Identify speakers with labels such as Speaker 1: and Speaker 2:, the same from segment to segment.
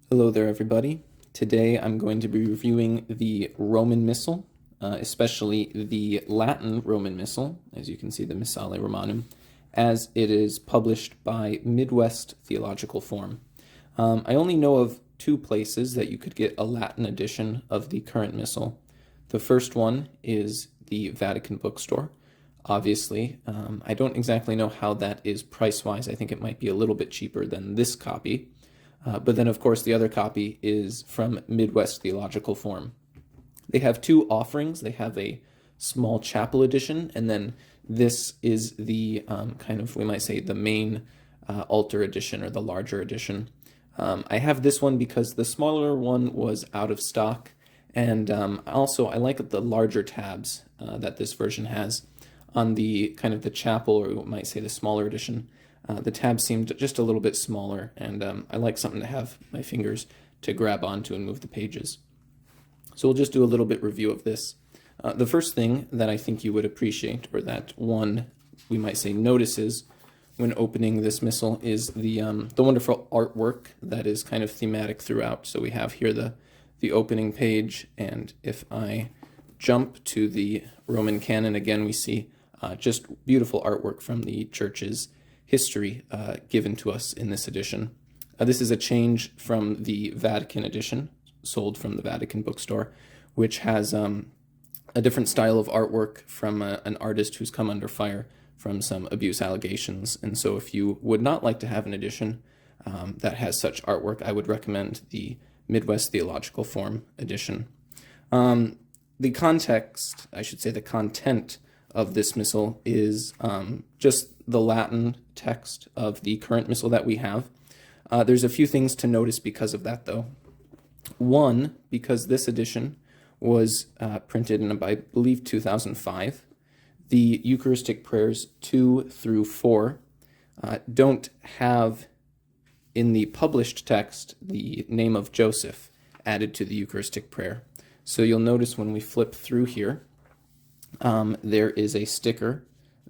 Speaker 1: Hello there, everybody. Today I'm going to be reviewing the Roman Missal, especially the Latin Roman Missal, as you can see, the Missale Romanum, as it is published by Midwest Theological Forum. I only know of two places that you could get a Latin edition of the current Missal. The first one is the Vatican Bookstore. Obviously, I don't exactly know how that is price-wise. I think it might be a little bit cheaper than this copy. But then, of course, the other copy is from Midwest Theological Forum. They have two offerings. They have a small chapel edition, and then this is the we might say, the main altar edition or the larger edition. I have this one because the smaller one was out of stock, and also I like the larger tabs that this version has. On the the chapel, or we might say the smaller edition, the tabs seemed just a little bit smaller, and I like something to have my fingers to grab onto and move the pages. So we'll just do a little bit review of this. The first thing that I think you would appreciate, or that one, we might say, notices when opening this missal, is the wonderful artwork that is kind of thematic throughout. So we have here the opening page, and if I jump to the Roman canon, again we see just beautiful artwork from the church's history given to us in this edition. This is a change from the Vatican edition, sold from the Vatican Bookstore, which has a different style of artwork from an artist who's come under fire from some abuse allegations. And so if you would not like to have an edition that has such artwork, I would recommend the Midwest Theological Forum edition. The context, I should say the content of this missal is just the Latin text of the current missal that we have. There's a few things to notice because of that, though. One, because this edition was printed in, I believe, 2005, the Eucharistic prayers 2 through 4 don't have, in the published text, the name of Joseph added to the Eucharistic prayer. So you'll notice when we flip through here, there is a sticker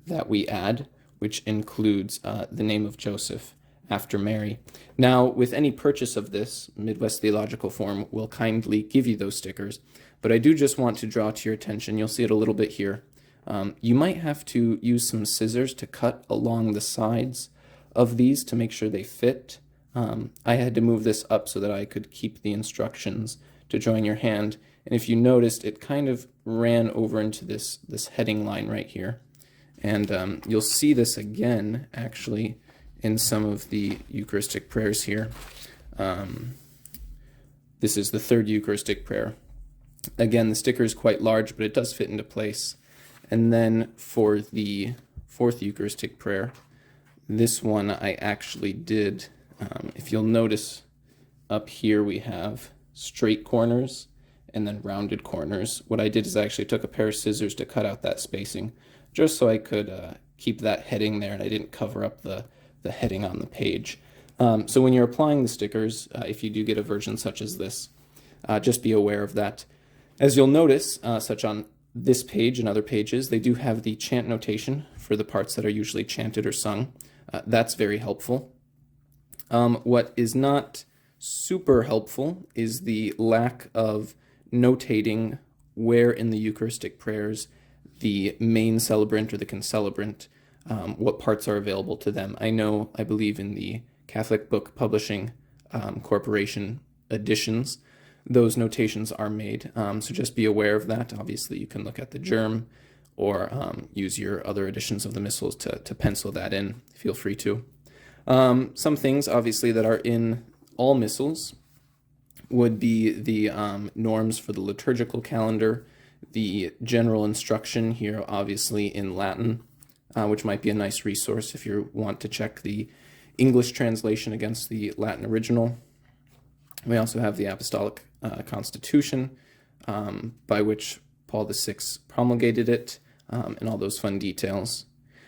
Speaker 1: that we add, which includes the name of Joseph after Mary. Now, with any purchase of this, Midwest Theological Forum will kindly give you those stickers, but I do just want to draw to your attention, you'll see it a little bit here, you might have to use some scissors to cut along the sides of these to make sure they fit. I had to move this up so that I could keep the instructions to join your hand. And if you noticed, it kind of ran over into this heading line right here. And you'll see this again, actually, in some of the Eucharistic prayers here. This is the third Eucharistic prayer. Again, the sticker is quite large, but it does fit into place. And then for the fourth Eucharistic prayer, this one I actually did, if you'll notice up here we have straight corners and then rounded corners. What I did is I actually took a pair of scissors to cut out that spacing, just so I could keep that heading there and I didn't cover up the heading on the page. So when you're applying the stickers, if you do get a version such as this, just be aware of that. As you'll notice, such on this page and other pages, they do have the chant notation for the parts that are usually chanted or sung. That's very helpful. What is not super helpful is the lack of notating where in the Eucharistic prayers the main celebrant or the concelebrant, what parts are available to them. I believe in the Catholic Book Publishing Corporation editions, those notations are made. So just be aware of that. Obviously, you can look at the germ or use your other editions of the missals to pencil that in. Feel free to. Some things, obviously, that are in all missals would be the norms for the liturgical calendar, the general instruction here, obviously in Latin, which might be a nice resource if you want to check the English translation against the Latin original. We also have the Apostolic Constitution, by which Paul VI promulgated it, and all those fun details.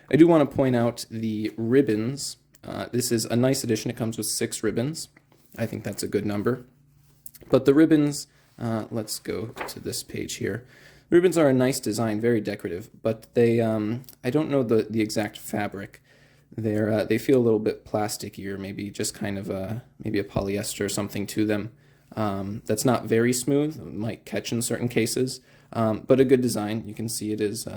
Speaker 1: I do want to point out the ribbons. This is a nice edition. It comes with 6 ribbons. I think that's a good number. But the ribbons, let's go to this page here. The ribbons are a nice design, very decorative, but they, I don't know the exact fabric. They feel a little bit plasticky, or maybe just kind of maybe a polyester or something to them. That's not very smooth, it might catch in certain cases, but a good design. You can see it is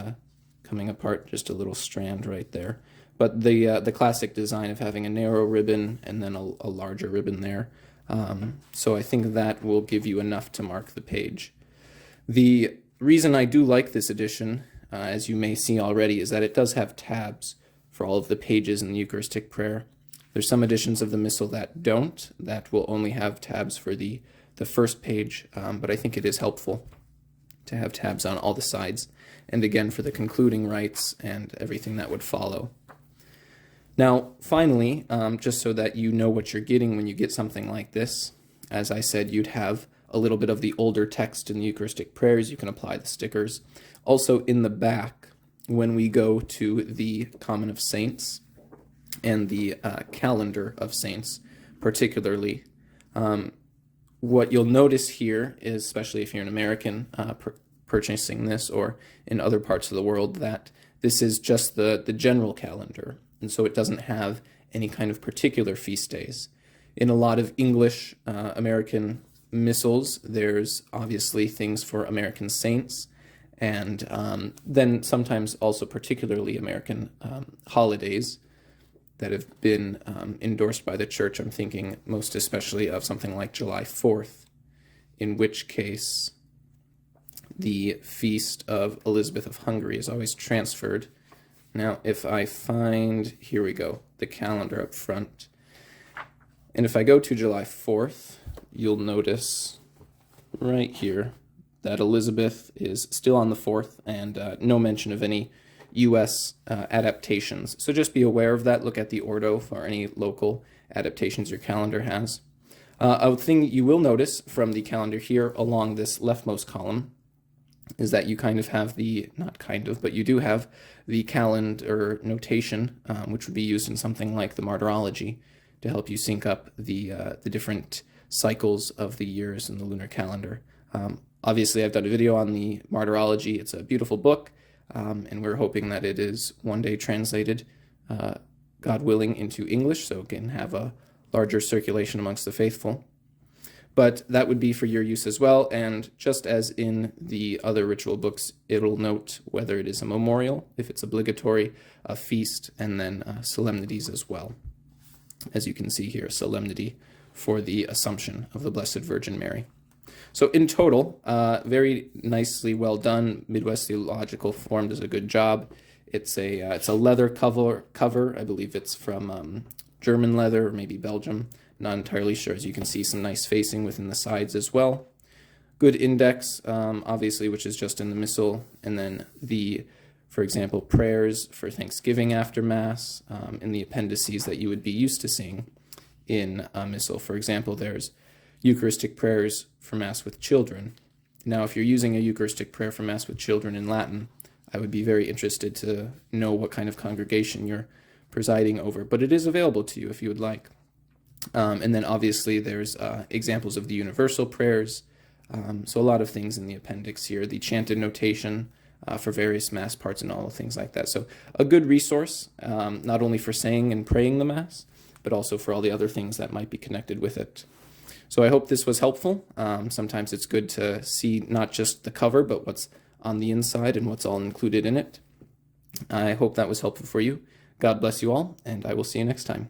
Speaker 1: coming apart, just a little strand right there. But the classic design of having a narrow ribbon and then a larger ribbon there. So I think that will give you enough to mark the page. The reason I do like this edition, as you may see already, is that it does have tabs for all of the pages in the Eucharistic prayer. There's some editions of the Missal that don't, that will only have tabs for the first page, but I think it is helpful to have tabs on all the sides, and again for the concluding rites and everything that would follow. Now, finally, just so that you know what you're getting when you get something like this, as I said, you'd have a little bit of the older text in the Eucharistic prayers. You can apply the stickers. Also in the back, when we go to the Common of Saints and the Calendar of Saints, particularly, what you'll notice here is, especially if you're an American purchasing this, or in other parts of the world, that this is just the general calendar, and so it doesn't have any kind of particular feast days. In a lot of English American missals, there's obviously things for American saints, and then sometimes also particularly American holidays that have been endorsed by the Church. I'm thinking most especially of something like July 4th, in which case the feast of Elizabeth of Hungary is always transferred. Now, if I find, here we go, the calendar up front, and if I go to July 4th, you'll notice right here that Elizabeth is still on the 4th, and no mention of any U.S. Adaptations. So just be aware of that. Look at the Ordo for any local adaptations your calendar has. A thing you will notice from the calendar here along this leftmost column is that you kind of have the, not kind of, but you do have the calendar notation, which would be used in something like the Martyrology to help you sync up the different cycles of the years in the lunar calendar. Obviously, I've done a video on the Martyrology. It's a beautiful book, and we're hoping that it is one day translated, God willing, into English, so it can have a larger circulation amongst the faithful. But that would be for your use as well, and just as in the other ritual books, it'll note whether it is a memorial, if it's obligatory, a feast, and then solemnities as well. As you can see here, solemnity for the Assumption of the Blessed Virgin Mary. So in total, very nicely well done. Midwest Theological Forum does a good job. It's a leather cover. I believe it's from German leather, or maybe Belgium. Not entirely sure. As you can see, some nice facing within the sides as well. Good index, obviously, which is just in the Missal, and then the, for example, prayers for Thanksgiving after Mass in the appendices that you would be used to seeing in a Missal. For example, there's Eucharistic prayers for Mass with children. Now, if you're using a Eucharistic prayer for Mass with children in Latin, I would be very interested to know what kind of congregation you're presiding over, but it is available to you if you would like. And then obviously there's examples of the universal prayers, so a lot of things in the appendix here, the chanted notation for various Mass parts and all things like that. So a good resource, not only for saying and praying the Mass, but also for all the other things that might be connected with it. So I hope this was helpful. Sometimes it's good to see not just the cover, but what's on the inside and what's all included in it. I hope that was helpful for you. God bless you all, and I will see you next time.